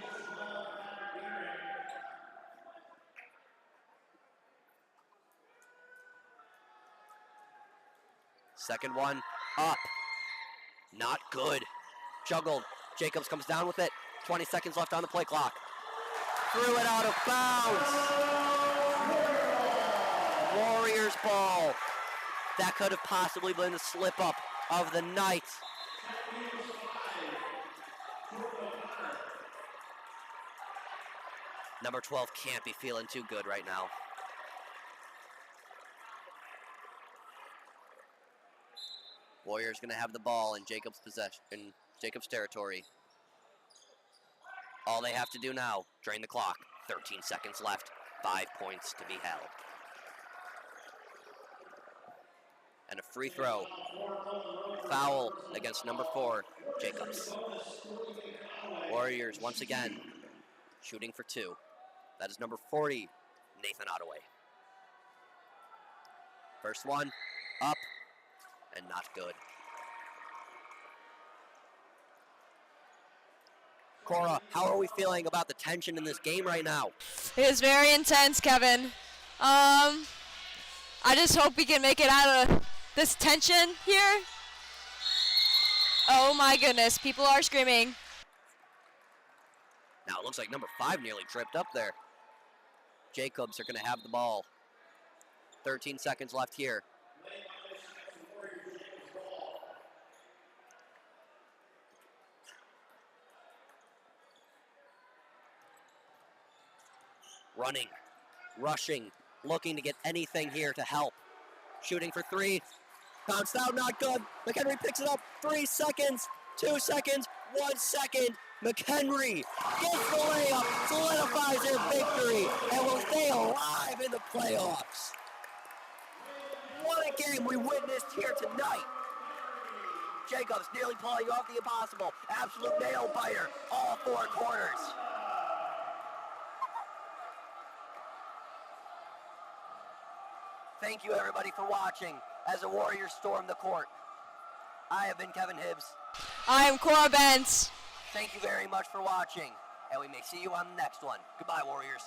Second one, up. Not good. Juggled. Jacobs comes down with it. 20 seconds left on the play clock. Threw it out of bounds. Warriors ball. That could have possibly been the slip up of the night. Number 12 can't be feeling too good right now. Warriors gonna have the ball in Jacobs' possession, in Jacobs' territory. All they have to do now, drain the clock. 13 seconds left, 5 points to be held. And a free throw. Foul against number 4, Jacobs. Warriors once again shooting for 2. That is number 40, Nathan Ottaway. First one, up, and not good. Cora, how are we feeling about the tension in this game right now? It is very intense, Kevin. I just hope we can make it out of this tension here. Oh my goodness, people are screaming. Now it looks like number 5 nearly tripped up there. Jacobs are going to have the ball. 13 seconds left here. Running, rushing, looking to get anything here to help. Shooting for 3. Bounced out, not good. McHenry picks it up. 3 seconds, 2 seconds, 1 second. McHenry gets the layup, solidifies their victory, and will stay alive in the playoffs. What a game we witnessed here tonight. Jacobs nearly pulling off the impossible. Absolute nail biter, all 4 quarters. Thank you everybody for watching as the Warriors storm the court. I have been Kevin Hibbs. I am Cora Bentz. Thank you very much for watching, and we may see you on the next one. Goodbye, Warriors.